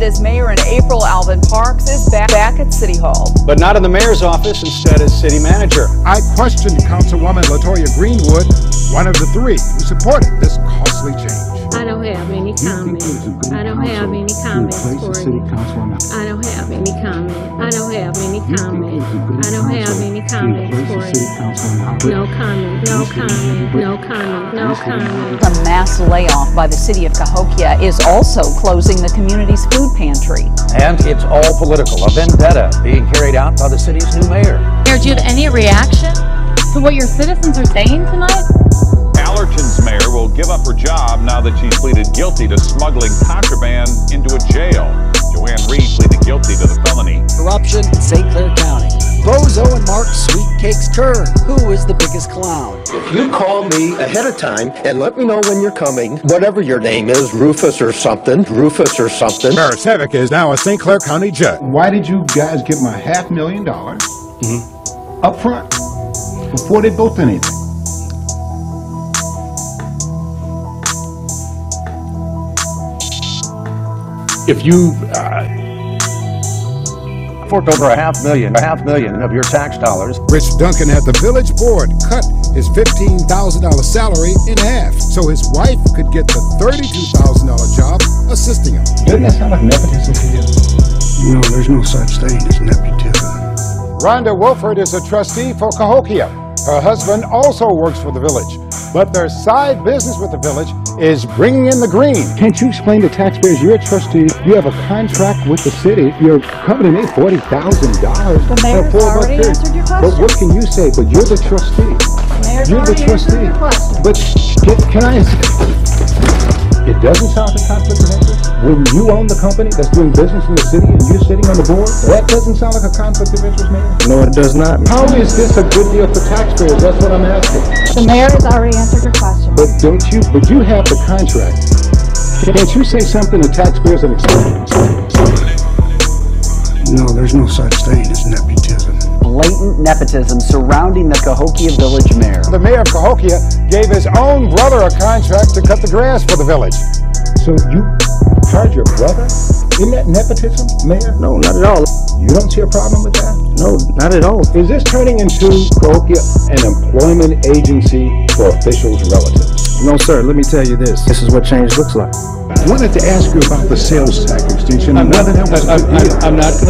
elected as mayor in April, Alvin Parks is back at City Hall. But not in the mayor's office, instead as city manager. I questioned Councilwoman LaToya Greenwood, one of the three who supported this costly change. I don't have any comments. I don't have any comments for you. I don't have any comment. I don't have any comment. I don't have any comments for you. No comment. No comment. No comment. No comment. A mass layoff by the city of Cahokia is also closing the community's food pantry. And it's all political. A vendetta being carried out by the city's new mayor. Mayor, do you have any reaction to what your citizens are saying tonight? Allerton's mayor will give up her job now that she's pleaded guilty to smuggling contraband into a jail. Joanne Reed pleaded guilty to the felony. Corruption in St. Clair County. Bozo and Mark's Sweet Cakes turn. Who is the biggest clown? If you call me ahead of time and let me know when you're coming, whatever your name is, Rufus or something. Mayor Sevick is now a St. Clair County judge. Why did you guys give him a $500,000 up front before they built anything? If you forked over a half million of your tax dollars. Rich Duncan had the village board cut his $15,000 salary in half so his wife could get the $32,000 job assisting him. Doesn't that sound like nepotism to you? No, there's no such thing as nepotism. Rhonda Wilford is a trustee for Cahokia. Her husband also works for the village, but their side business with the village is bringing in the green. Can't you explain to taxpayers you're a trustee, you have a contract with the city, your company made $40,000. The mayor's already answered your question. But what can you say? But you're the trustee. You're the trustee. But can I say, it doesn't sound like a conflict of interest? When you own the company that's doing business in the city and you're sitting on the board, that doesn't sound like a conflict of interest, Mayor? No, it does not. How is this a good deal for taxpayers? That's what I'm asking. The mayor has already answered your question. But you have the contract. Can't you say something to taxpayers and explain? No, there's no such thing as nepotism. Blatant nepotism surrounding the Cahokia village mayor. The mayor of Cahokia gave his own brother a contract to cut the grass for the village. So you hired your brother? Isn't that nepotism, Mayor? No, not at all. You don't see a problem with that? No, not at all. Is this turning into Cahokia an employment agency for officials' relatives? No, sir. Let me tell you this. This is what change looks like. I wanted to ask you about the sales tax extension. I'm not going to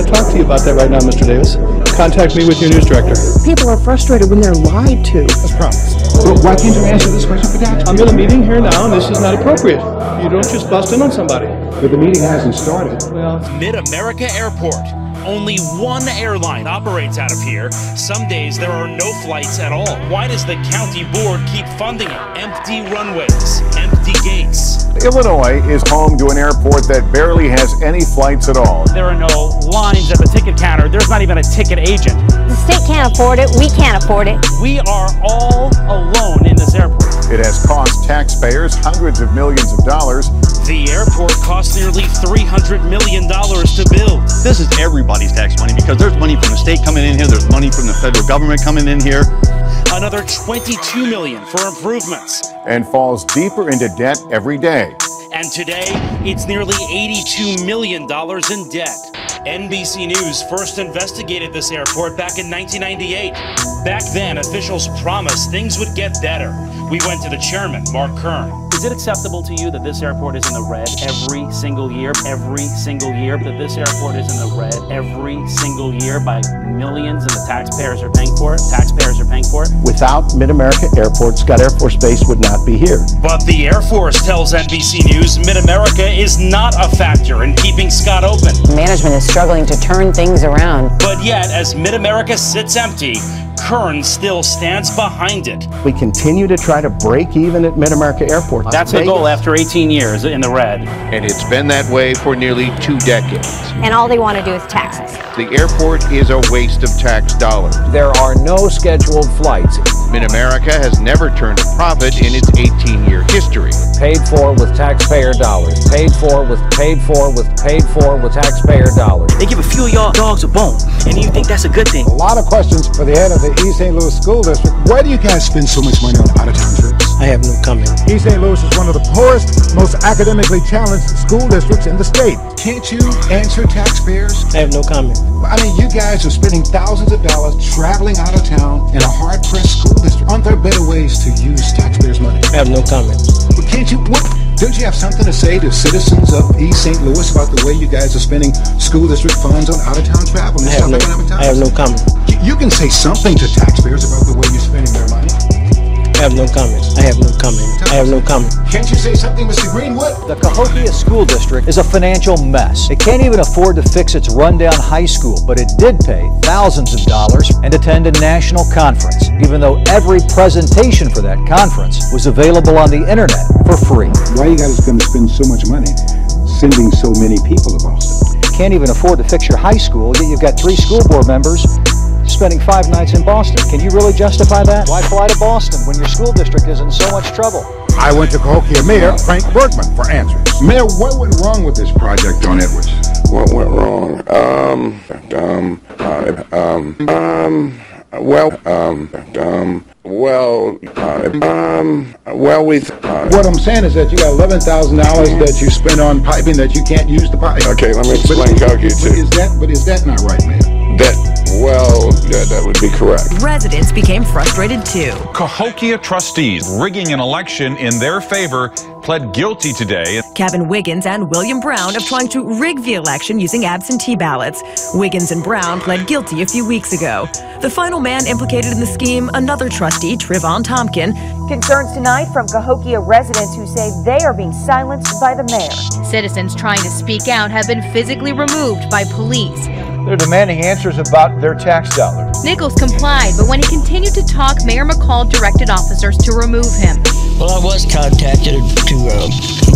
talk to you about that right now, Mr. Davis. Contact me with your news director. People are frustrated when they're lied to. As promised. But why can't you answer this question for taxpayers? I'm in a meeting here now, and this is not appropriate. You don't just bust in on somebody. But the meeting hasn't started. Well, Mid-America Airport. Only one airline operates out of here. Some days there are no flights at all. Why does the county board keep funding it? Empty runways, empty gates. Illinois is home to an airport that barely has any flights at all. There are no lines at the ticket counter. There's not even a ticket agent. The state can't afford it. We can't afford it. We are all alone in this airport. It has cost taxpayers hundreds of millions of dollars. The airport costs nearly $300 million to build. This is everybody's tax money because there's money from the state coming in here, there's money from the federal government coming in here. Another $22 million for improvements. And falls deeper into debt every day. And today, it's nearly $82 million in debt. NBC News first investigated this airport back in 1998. Back then, officials promised things would get better. We went to the chairman, Mark Kern. Is it acceptable to you that this airport is in the red every single year? Every single year that this airport is in the red every single year by millions and the taxpayers are paying for it? Taxpayers are paying for it? Without Mid-America Airport, Scott Air Force Base would not be here. But the Air Force tells NBC News Mid-America is not a factor in keeping Scott open. Management is struggling to turn things around. But yet, as Mid-America sits empty, Kern still stands behind it. We continue to try to break even at Mid-America Airport. That's the goal after 18 years in the red. And it's been that way for nearly 2 decades. And all they want to do is tax us. The airport is a waste of tax dollars. There are no scheduled flights. Mid-America has never turned a profit in its 18-year history. Paid for with taxpayer dollars. Paid for with taxpayer dollars. They give a few of y'all dogs a bone, and you think that's a good thing. A lot of questions for the head of the East St. Louis School District. Why do you guys spend so much money on out-of-town trips? I have no comment. East St. Louis is one of the poorest, most academically challenged school districts in the state. Can't you answer taxpayers? I have no comment. I mean, you guys are spending thousands of dollars traveling out of town in a hard-pressed school district. Aren't there better ways to use taxpayers' money? I have no comment. But can't you, don't you have something to say to citizens of East St. Louis about the way you guys are spending school district funds on out-of-town travel? I have no comment. You can say something to taxpayers about the way you're spending their money. I have no comment. I have no comment. I have no comment. Can't you say something, Mr. Greenwood? The Cahokia School District is a financial mess. It can't even afford to fix its rundown high school, but it did pay thousands of dollars and attend a national conference, even though every presentation for that conference was available on the internet for free. Why are you guys going to spend so much money sending so many people to Boston? You can't even afford to fix your high school, yet you've got 3 school board members spending 5 nights in Boston. Can you really justify that? Why fly to Boston when your school district is in so much trouble? I went to Cahokia Mayor Frank Bergman for answers. Mayor, what went wrong with this project on Edwards? What went wrong? What I'm saying is that you got $11,000 that you spent on piping that you can't use the pipe. Okay, let me explain Cahokia to you. But is that not right, Mayor? That would be correct. Residents became frustrated too. Cahokia trustees rigging an election in their favor pled guilty today. Kevin Wiggins and William Brown of trying to rig the election using absentee ballots. Wiggins and Brown pled guilty a few weeks ago. The final man implicated in the scheme, another trustee, Trevon Tompkin. Concerns tonight from Cahokia residents who say they are being silenced by the mayor. Citizens trying to speak out have been physically removed by police. They're demanding answers about their tax dollars. Nichols complied, but when he continued to talk, Mayor McCall directed officers to remove him. Well, I was contacted to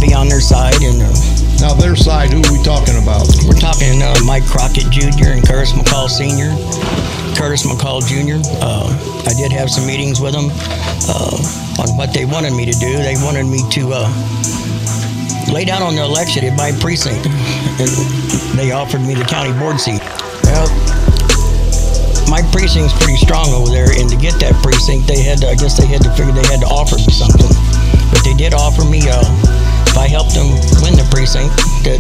be on their side. Now, their side, who are we talking about? We're talking Mike Crockett Jr. and Curtis McCall Sr. Curtis McCall Jr. I did have some meetings with them on what they wanted me to do. They wanted me to lay down on the election in my precinct. And they offered me the county board seat. Well, my precinct's pretty strong over there, and to get that precinct, I guess they had to figure they had to offer me something. But they did offer me, if I helped them win the precinct, that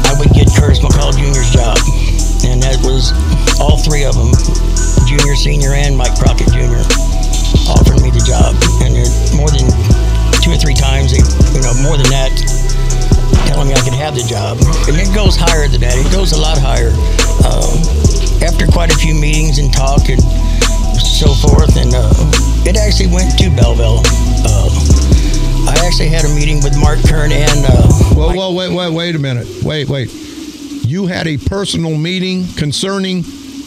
I would get Curtis McCall Jr.'s job. And that was all 3 of them, Junior, Senior, and Mike Crockett Jr. offered me the job. And more than 2 or 3 times, more than that, telling me I could have the job. And it goes higher than that. It goes a lot higher. After quite a few meetings and talk and so forth, and it actually went to Belleville. I actually had a meeting with Mark Kern and... wait a minute. Wait. You had a personal meeting concerning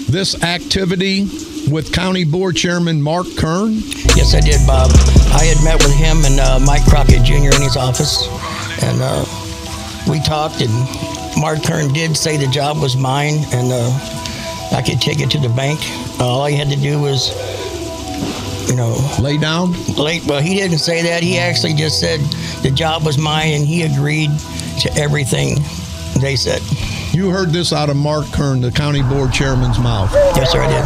this activity with County Board Chairman Mark Kern? Yes, I did, Bob. I had met with him and Mike Crockett Jr. in his office, and we talked, and Mark Kern did say the job was mine, and I could take it to the bank. All I had to do was, lay down? Well, he didn't say that. He actually just said the job was mine, and he agreed to everything they said. You heard this out of Mark Kern, the county board chairman's mouth. Yes, sir, I did.